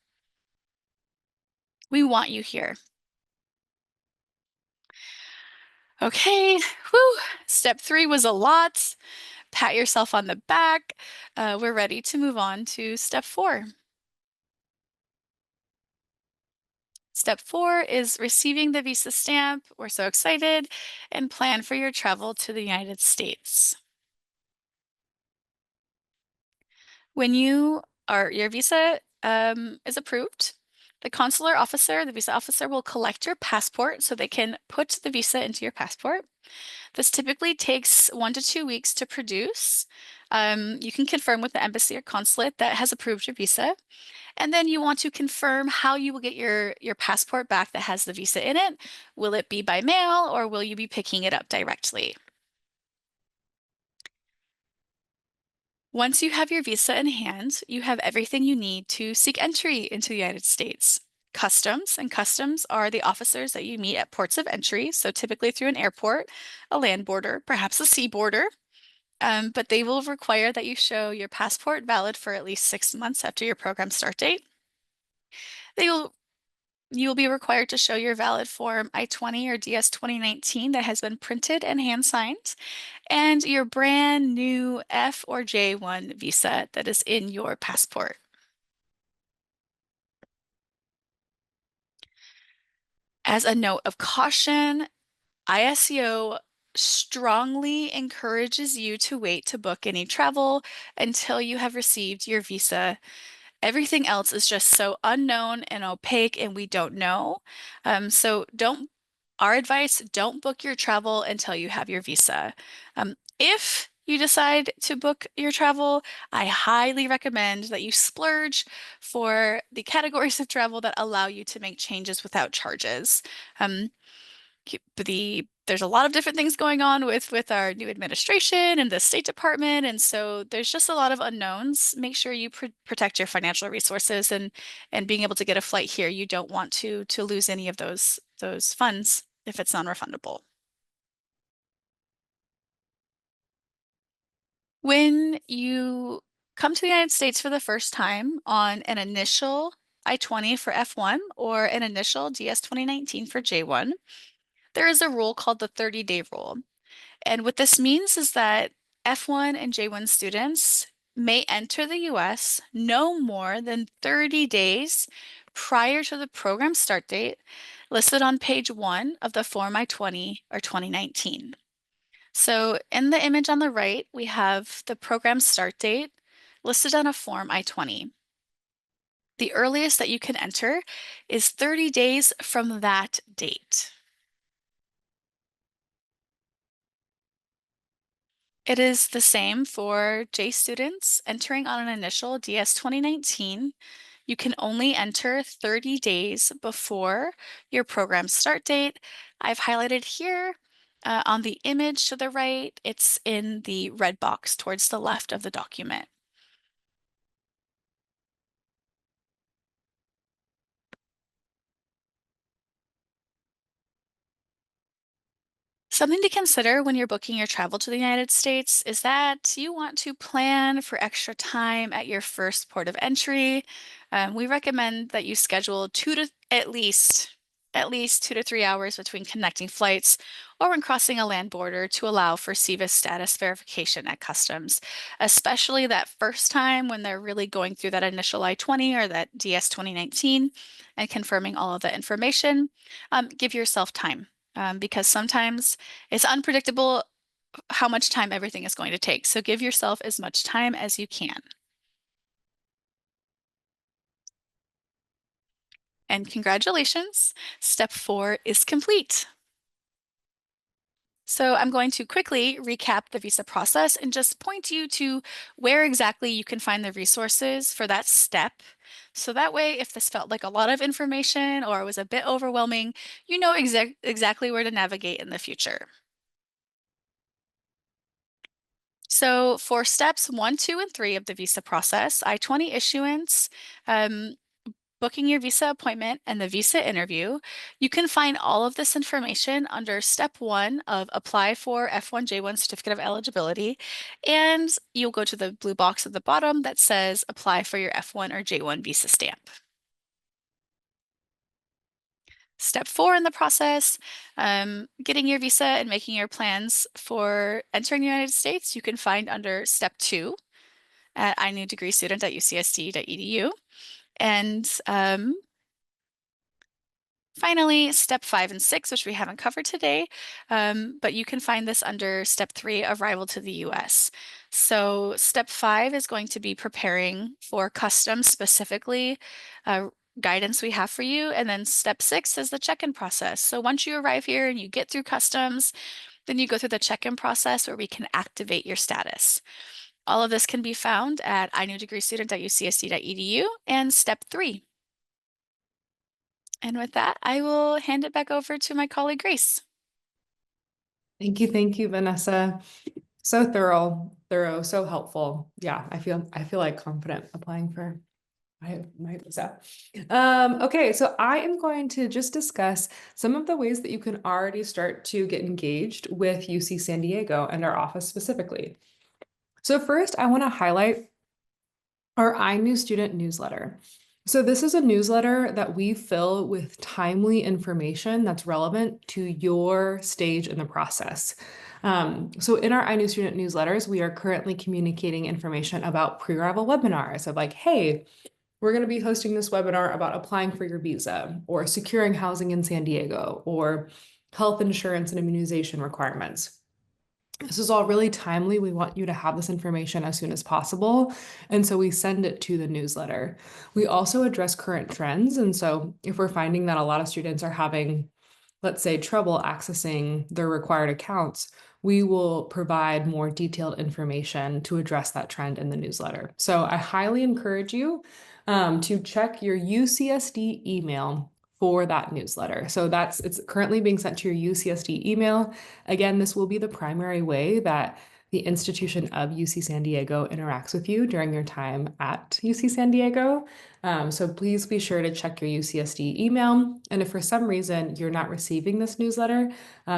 S2: We want you here. Okay, whew. Step 3 was a lot. Pat yourself on the back. We're ready to move on to step 4. Step 4 is receiving the visa stamp. We're so excited, and plan for your travel to the United States. When your visa is approved, the consular officer, the visa officer will collect your passport so they can put the visa into your passport. This typically takes 1 to 2 weeks to produce. You can confirm with the embassy or consulate that has approved your visa. And then you want to confirm how you will get your passport back that has the visa in it. Will it be by mail or will you be picking it up directly? Once you have your visa in hand, you have everything you need to seek entry into the United States. Customs are the officers that you meet at ports of entry, so typically through an airport, a land border, perhaps a sea border. But they will require that you show your passport valid for at least 6 months after your program start date. You will be required to show your valid Form I-20 or DS 2019 that has been printed and hand-signed, and your brand new F or J1 visa that is in your passport. As a note of caution, ISEO strongly encourages you to wait to book any travel until you have received your visa. Everything else is just so unknown and opaque, and we don't know. So our advice, don't book your travel until you have your visa. If you decide to book your travel, I highly recommend that you splurge for the categories of travel that allow you to make changes without charges. Um, there's a lot of different things going on with our new administration and the State Department, and so there's just a lot of unknowns. Make sure you protect your financial resources and being able to get a flight here. You don't want to lose any of those funds if it's non-refundable. When you come to the United States for the first time on an initial I-20 for F1 or an initial DS 2019 for J1, there is a rule called the 30-day rule. And what this means is that F1 and J1 students may enter the US no more than 30 days prior to the program start date listed on page 1 of the Form I-20 or 2019. So in the image on the right, we have the program start date listed on a Form I-20. The earliest that you can enter is 30 days from that date. It is the same for J students entering on an initial DS 2019. You can only enter 30 days before your program start date. I've highlighted here on the image to the right, it's in the red box towards the left of the document. Something to consider when you're booking your travel to the United States is that you want to plan for extra time at your first port of entry. We recommend that you schedule at least 2 to 3 hours between connecting flights or when crossing a land border to allow for SEVIS status verification at customs, especially that first time when they're really going through that initial I-20 or that DS 2019 and confirming all of that information. Give yourself time because sometimes it's unpredictable how much time everything is going to take. So give yourself as much time as you can. And congratulations, step 4 is complete. So I'm going to quickly recap the visa process and just point you to where exactly you can find the resources for that step. So that way, if this felt like a lot of information or was a bit overwhelming, you know exactly where to navigate in the future. So for steps 1, 2, and 3 of the visa process, I-20 issuance, um, booking your visa appointment, and the visa interview, you can find all of this information under step 1 of apply for F1J1 certificate of eligibility. And you'll go to the blue box at the bottom that says apply for your F1 or J1 visa stamp. Step 4 in the process, getting your visa and making your plans for entering the United States, you can find under step 2 at inewdegreestudent.ucsd.edu. And finally, step 5 and 6, which we haven't covered today, but you can find this under step 3, arrival to the US. So step 5 is going to be preparing for customs specifically, guidance we have for you. And then step 6 is the check-in process. So once you arrive here and you get through customs, then you go through the check-in process where we can activate your status. All of this can be found at inewdegreestudent.ucsd.edu and step 3. And with that, I will hand it back over to my colleague, Grace.
S1: Thank you, Vanessa. So thorough, so helpful. Yeah, I feel like confident applying for my visa. Okay, so I am going to just discuss some of the ways that you can already start to get engaged with UC San Diego and our office specifically. So first, I want to highlight our iNew Student newsletter. So this is a newsletter that we fill with timely information that's relevant to your stage in the process. So in our iNew Student newsletters, we are currently communicating information about pre-arrival webinars of like, hey, we're going to be hosting this webinar about applying for your visa or securing housing in San Diego or health insurance and immunization requirements. This is all really timely. We want you to have this information as soon as possible. And so we send it to the newsletter. We also address current trends. And so if we're finding that a lot of students are having, let's say, trouble accessing their required accounts, we will provide more detailed information to address that trend in the newsletter. So I highly encourage you to check your UCSD email for that newsletter. So it's currently being sent to your UCSD email. Again, this will be the primary way that the institution of UC San Diego interacts with you during your time at UC San Diego. So please be sure to check your UCSD email. And if for some reason you're not receiving this newsletter,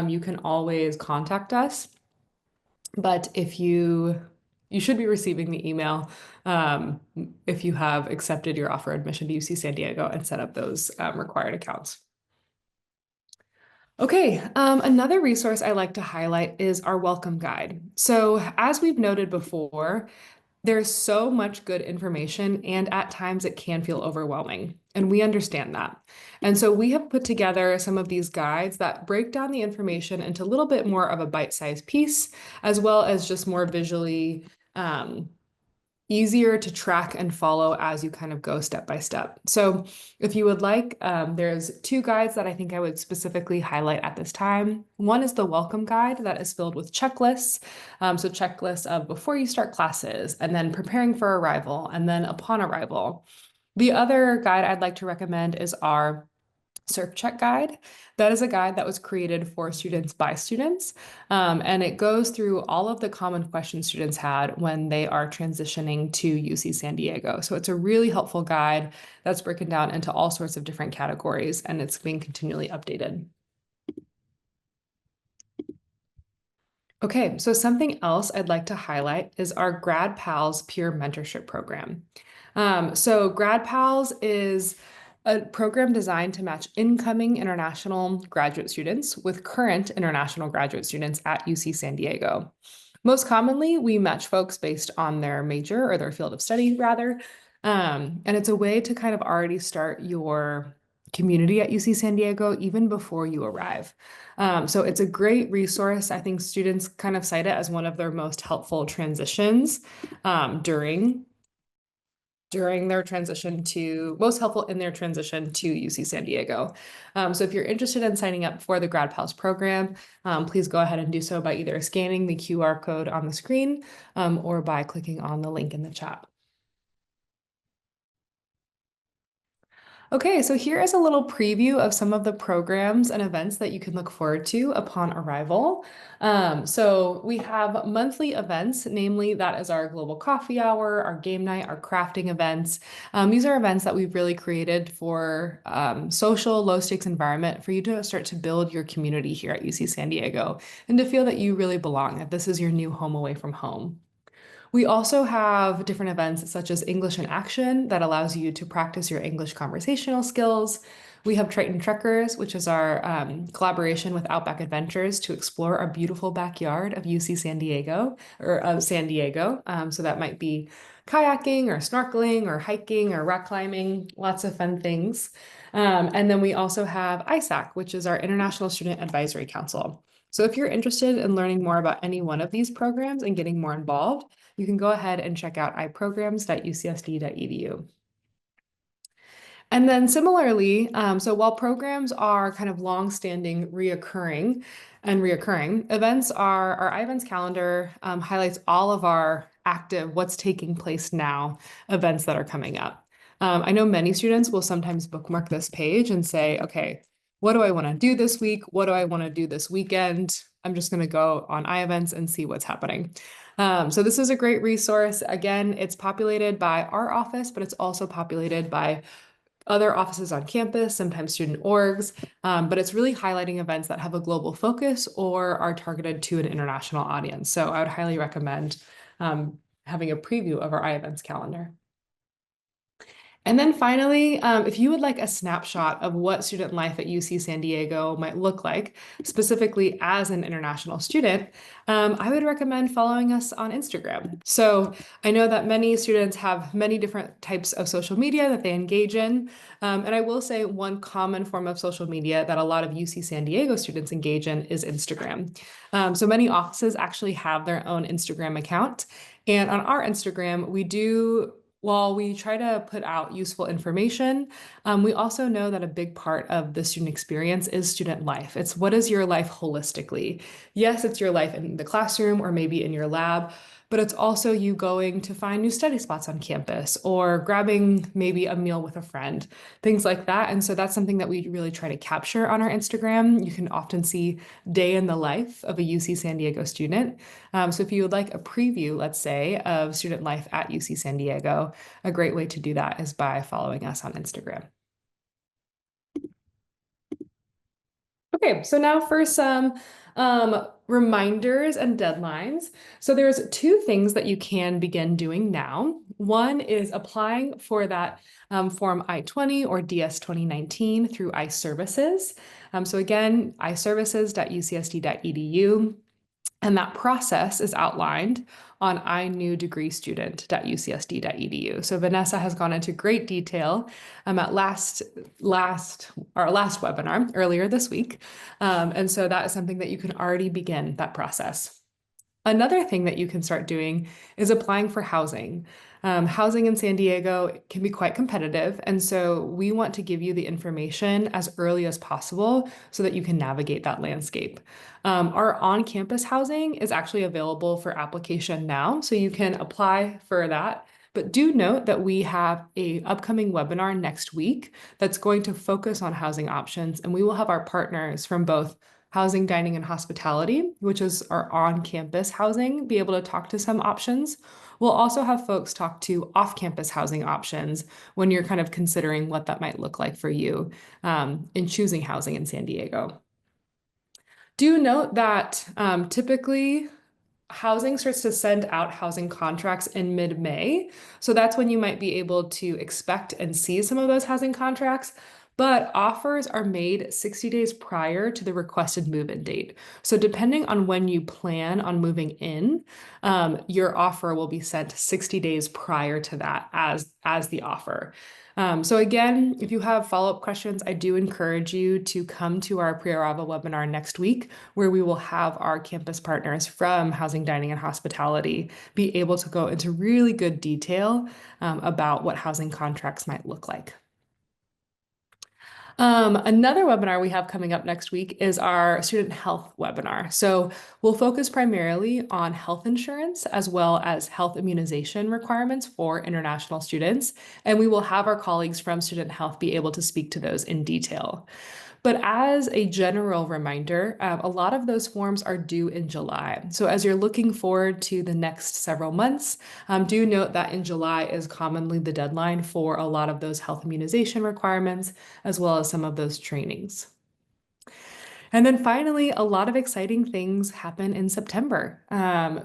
S1: you can always contact us. But you should be receiving the email if you have accepted your offer admission to UC San Diego and set up those required accounts. Okay, another resource I like to highlight is our welcome guide. So as we've noted before, there's so much good information and at times it can feel overwhelming, and we understand that. And so we have put together some of these guides that break down the information into a little bit more of a bite-sized piece, as well as just more visually easier to track and follow as you kind of go step by step. So if you would like, there's 2 guides that I think I would specifically highlight at this time. One is the welcome guide that is filled with checklists. So checklists of before you start classes and then preparing for arrival and then upon arrival. The other guide I'd like to recommend is our Surf Check Guide. That is a guide that was created for students by students, and it goes through all of the common questions students had when they are transitioning to UC San Diego. So it's a really helpful guide that's broken down into all sorts of different categories, and it's being continually updated. Okay, so something else I'd like to highlight is our Grad Pals peer mentorship program. So Grad Pals is a program designed to match incoming international graduate students with current international graduate students at UC San Diego. Most commonly, we match folks based on their major or their field of study, rather. And it's a way to kind of already start your community at UC San Diego even before you arrive. So it's a great resource. I think students kind of cite it as one of their most helpful transitions during their transition to most helpful in their transition to UC San Diego. So if you're interested in signing up for the Grad Pals program, please go ahead and do so by either scanning the QR code on the screen or by clicking on the link in the chat. Okay, so here is a little preview of some of the programs and events that you can look forward to upon arrival. So we have monthly events, namely that is our global coffee hour, our game night, our crafting events. These are events that we've really created for social, low stakes environment for you to start to build your community here at UC San Diego and to feel that you really belong, that this is your new home away from home. We also have different events such as English in Action that allows you to practice your English conversational skills. We have Triton Trekkers, which is our collaboration with Outback Adventures to explore our beautiful backyard of UC San Diego or of San Diego. So that might be kayaking or snorkeling or hiking or rock climbing, lots of fun things. And then we also have ISAC, which is our International Student Advisory Council. So if you're interested in learning more about any one of these programs and getting more involved, you can go ahead and check out iprograms.ucsd.edu. And then similarly, so while programs are kind of long-standing, reoccurring, events are our iEvents calendar highlights all of our active, what's taking place now, events that are coming up. I know many students will sometimes bookmark this page and say, okay, what do I want to do this week? What do I want to do this weekend? I'm just going to go on iEvents and see what's happening. So this is a great resource. Again, it's populated by our office, but it's also populated by other offices on campus, sometimes student orgs, but it's really highlighting events that have a global focus or are targeted to an international audience. So I would highly recommend having a preview of our iEvents calendar. And then finally, if you would like a snapshot of what student life at UC San Diego might look like, specifically as an international student, I would recommend following us on Instagram. So I know that many students have many different types of social media that they engage in. And I will say one common form of social media that a lot of UC San Diego students engage in is Instagram. So many offices actually have their own Instagram account. And on our Instagram, while we try to put out useful information, we also know that a big part of the student experience is student life. It's what is your life holistically? Yes, it's your life in the classroom or maybe in your lab, but it's also you going to find new study spots on campus or grabbing maybe a meal with a friend, things like that. And so that's something that we really try to capture on our Instagram. You can often see day in the life of a UC San Diego student. So if you would like a preview, let's say, of student life at UC San Diego, a great way to do that is by following us on Instagram. Okay, so now for some reminders and deadlines. So there's two things that you can begin doing now. One is applying for that Form I-20 or DS 2019 through iServices. So again, iservices.ucsd.edu. And that process is outlined on inewdegreestudent.ucsd.edu. So Vanessa has gone into great detail at our last webinar earlier this week. And so that is something that you can already begin that process. Another thing that you can start doing is applying for housing. Housing in San Diego can be quite competitive, and so we want to give you the information as early as possible so that you can navigate that landscape. Our on-campus housing is actually available for application now, so you can apply for that. But do note that we have an upcoming webinar next week that's going to focus on housing options, and we will have our partners from both Housing, Dining, and Hospitality, which is our on-campus housing, be able to talk to some options. We'll also have folks talk to off-campus housing options when you're kind of considering what that might look like for you in choosing housing in San Diego. Do note that typically housing starts to send out housing contracts in mid-May. So that's when you might be able to expect and see some of those housing contracts. But offers are made 60 days prior to the requested move-in date. So depending on when you plan on moving in, your offer will be sent 60 days prior to that as the offer. So again, if you have follow-up questions, I do encourage you to come to our pre-arrival webinar next week, where we will have our campus partners from Housing, Dining, and Hospitality be able to go into really good detail about what housing contracts might look like. Another webinar we have coming up next week is our student health webinar. So we'll focus primarily on health insurance as well as health immunization requirements for international students. And we will have our colleagues from student health be able to speak to those in detail. But as a general reminder, a lot of those forms are due in July. So as you're looking forward to the next several months, do note that in July is commonly the deadline for a lot of those health immunization requirements, as well as some of those trainings. And then finally, a lot of exciting things happen in September.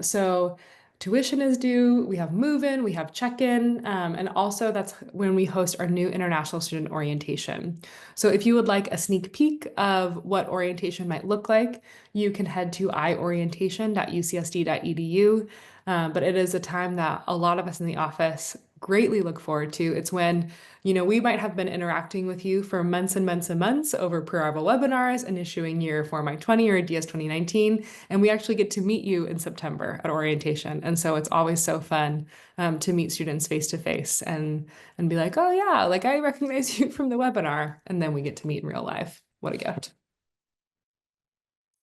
S1: So tuition is due, we have move-in, we have check-in, and also that's when we host our new international student orientation. So if you would like a sneak peek of what orientation might look like, you can head to iorientation.ucsd.edu. But it is a time that a lot of us in the office greatly look forward to. It's when, we might have been interacting with you for months and months and months over pre-arrival webinars and issuing your Form I-20 or DS 2019, and we actually get to meet you in September at orientation. And so it's always so fun to meet students face to face and be like, oh yeah, like I recognize you from the webinar, and then we get to meet in real life. What a gift.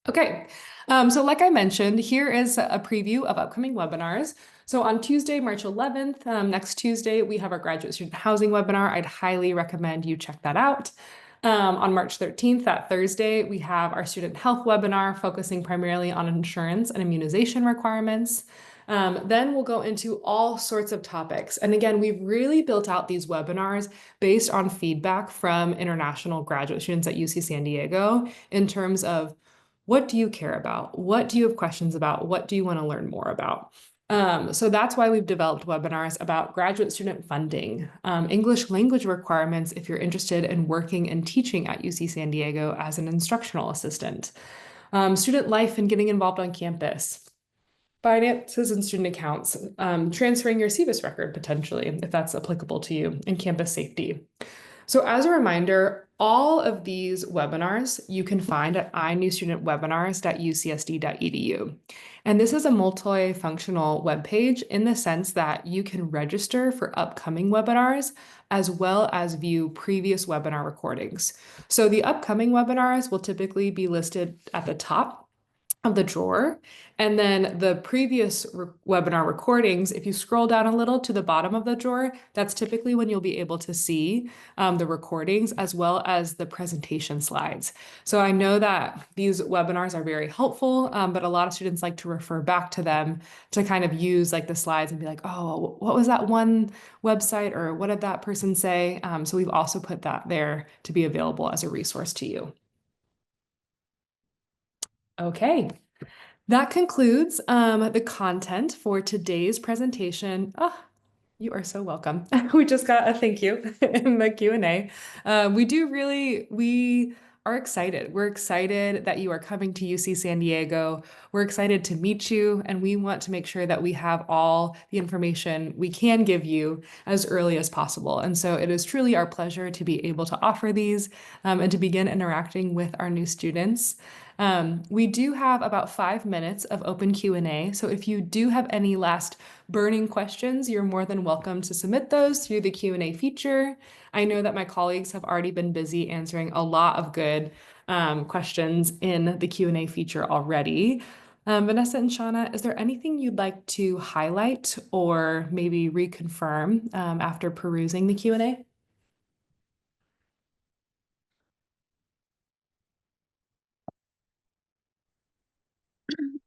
S1: Okay, so like I mentioned, here is a preview of upcoming webinars. So on Tuesday, March 11th, next Tuesday, we have our graduate student housing webinar. I'd highly recommend you check that out. On March 13th, that Thursday, we have our student health webinar focusing primarily on insurance and immunization requirements. Then we'll go into all sorts of topics. And again, we've really built out these webinars based on feedback from international graduate students at UC San Diego in terms of what do you care about? What do you have questions about? What do you want to learn more about? So that's why we've developed webinars about graduate student funding, English language requirements if you're interested in working and teaching at UC San Diego as an instructional assistant, student life and getting involved on campus, finances and student accounts, transferring your CVIS record potentially, if that's applicable to you, and campus safety. So as a reminder, all of these webinars you can find at inewstudentwebinars.ucsd.edu. And this is a multifunctional webpage in the sense that you can register for upcoming webinars as well as view previous webinar recordings. So the upcoming webinars will typically be listed at the top of the drawer. And then the previous webinar recordings, if you scroll down a little to the bottom of the drawer, that's typically when you'll be able to see the recordings as well as the presentation slides. So I know that these webinars are very helpful, but a lot of students like to refer back to them to kind of use like the slides and be like, oh, what was that one website or what did that person say? So we've also put that there to be available as a resource to you. Okay, that concludes the content for today's presentation. Oh, you are so welcome. We just got a thank you in the Q&A. We are excited. We're excited that you are coming to UC San Diego. We're excited to meet you, and we want to make sure that we have all the information we can give you as early as possible. And so it is truly our pleasure to be able to offer these and to begin interacting with our new students. We do have about 5 minutes of open Q&A. So if you do have any last burning questions, you're more than welcome to submit those through the Q&A feature. I know that my colleagues have already been busy answering a lot of good questions in the Q&A feature already. Vanessa and Shauna, is there anything you'd like to highlight or maybe reconfirm after perusing the Q&A?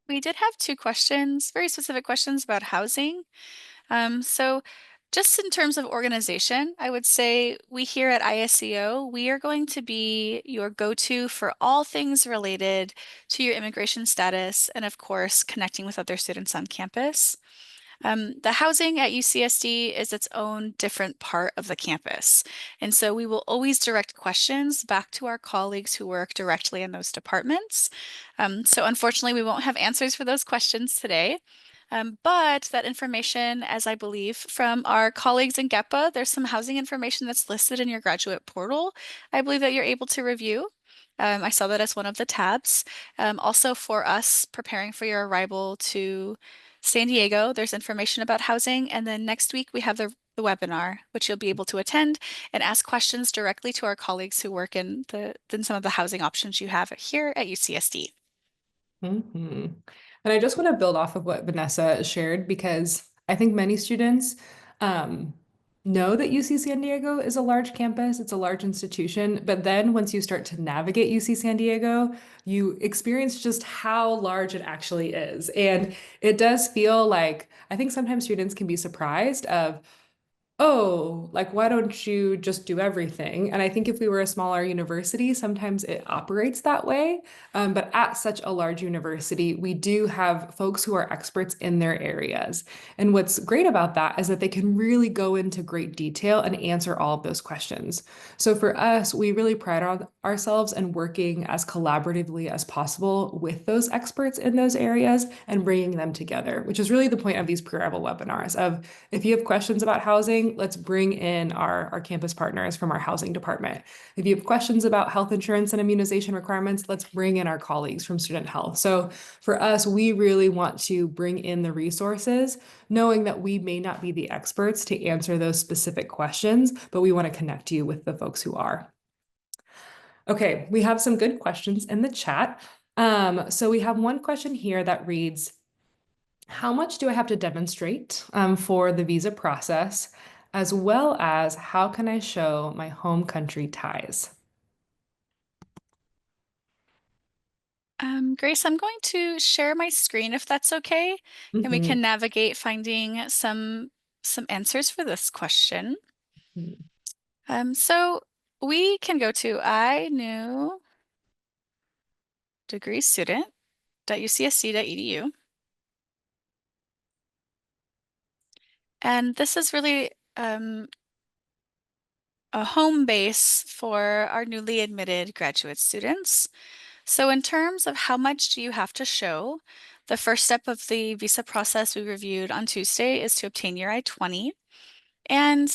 S2: We did have two questions, very specific questions about housing. So Just in terms of organization, I would say we here at ISCO, we are going to be your go-to for all things related to your immigration status and, of course, connecting with other students on campus. The housing at UCSD is its own different part of the campus. And so we will always direct questions back to our colleagues who work directly in those departments. So unfortunately, we won't have answers for those questions today. But that information, as I believe from our colleagues in GEPA, there's some housing information that's listed in your graduate portal, I believe that you're able to review. I saw that as one of the tabs. Also for us preparing for your arrival to San Diego, there's information about housing. And then next week we have the webinar, which you'll be able to attend and ask questions directly to our colleagues who work in some of the housing options you have here at UCSD.
S1: Mhm. And I just want to build off of what Vanessa shared because I think many students um, know that UC San Diego is a large campus, it's a large institution, but then once you start to navigate UC San Diego, you experience just how large it actually is. And it does feel like, I think sometimes students can be surprised of, oh, like, why don't you just do everything? And I think if we were a smaller university, sometimes it operates that way. But at such a large university, we do have folks who are experts in their areas. And what's great about that is that they can really go into great detail and answer all of those questions. So for us, we really pride on ourselves in working as collaboratively as possible with those experts in those areas and bringing them together, which is really the point of these pre-arrival webinars of if you have questions about housing, let's bring in our campus partners from our housing department. If you have questions about health insurance and immunization requirements, let's bring in our colleagues from student health. So for us, we really want to bring in the resources, knowing that we may not be the experts to answer those specific questions, but we want to connect you with the folks who are. Okay, we have some good questions in the chat. So we have one question here that reads, how much do I have to demonstrate for the visa process, as well as how can I show my home country ties?
S2: Grace, I'm going to share my screen if that's okay, and we can navigate finding some answers for this question. So we can go to inewdegreestudent.ucsc.edu. And this is really a home base for our newly admitted graduate students. So in terms of how much do you have to show, the first step of the visa process we reviewed on Tuesday is to obtain your I-20. And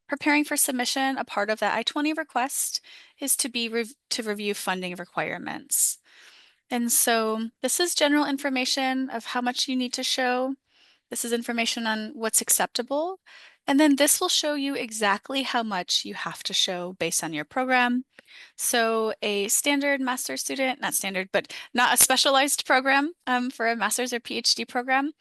S2: preparing for submission, a part of that I-20 request is to review funding requirements. And so this is general information of how much you need to show. This is information on what's acceptable. And then this will show you exactly how much you have to show based on your program. So a standard master's student, not standard, but not a specialized program for a master's or PhD program.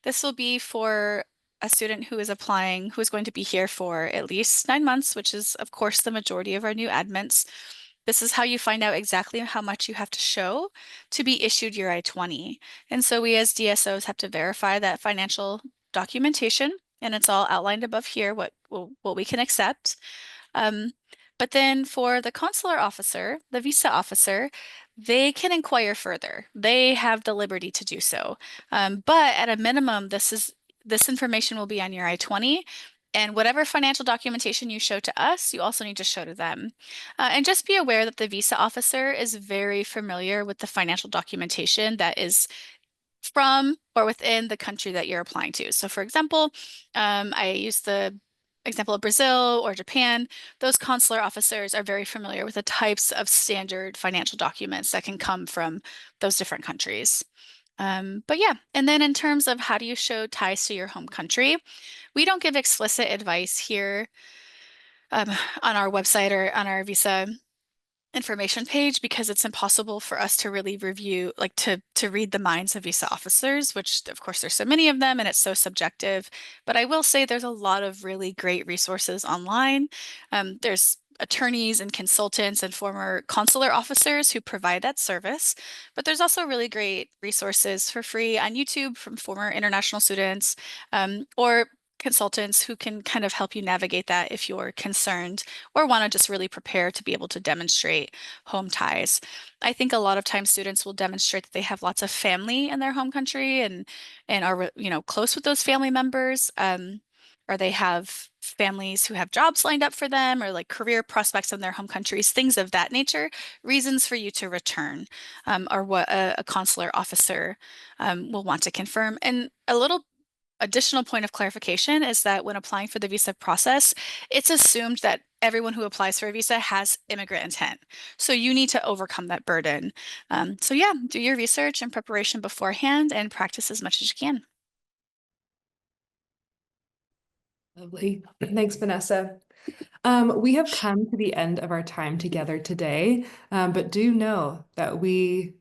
S2: This will be for a student who is applying, who is going to be here for at least 9 months, which is of course the majority of our new admits. This is how you find out exactly how much you have to show to be issued your I-20. And so we as DSOs have to verify that financial documentation, and it's all outlined above here, what we can accept. But then for the consular officer, the visa officer, they can inquire further. They have the liberty to do so. But at a minimum, this information will be on your I-20. And whatever financial documentation you show to us, you also need to show to them. And just be aware that the visa officer is very familiar with the financial documentation that is from or within the country that you're applying to. So for example, I use the example of Brazil or Japan. Those consular officers are very familiar with the types of standard financial documents that can come from those different countries. But yeah, and then in terms of how do you show ties to your home country, we don't give explicit advice here on our website or on our visa information page because it's impossible for us to really review, like to read the minds of visa officers, which of course there's so many of them and it's so subjective. But I will say there's a lot of really great resources online. There's attorneys and consultants and former consular officers who provide that service. But there's also really great resources for free on YouTube from former international students or consultants who can kind of help you navigate that if you're concerned or want to just really prepare to be able to demonstrate home ties. I think a lot of times students will demonstrate that they have lots of family in their home country and are, you know, close with those family members. Or they have families who have jobs lined up for them or like career prospects in their home countries, things of that nature, reasons for you to return, or what a consular officer will want to confirm. And a little additional point of clarification is that when applying for the visa process, it's assumed that everyone who applies for a visa has immigrant intent. So you need to overcome that burden. So yeah, do your research and preparation beforehand and practice as much as you can.
S1: Lovely. Thanks, Vanessa. We have come to the end of our time together today, but do know that we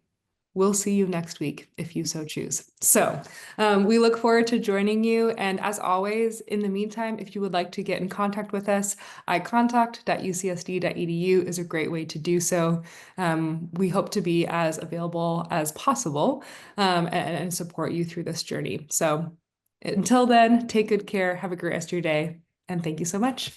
S1: will see you next week if you so choose. So we look forward to joining you. And as always, in the meantime, if you would like to get in contact with us, icontact.ucsd.edu is a great way to do so. We hope to be as available as possible and support you through this journey. So until then, take good care, have a great rest of your day, and thank you so much.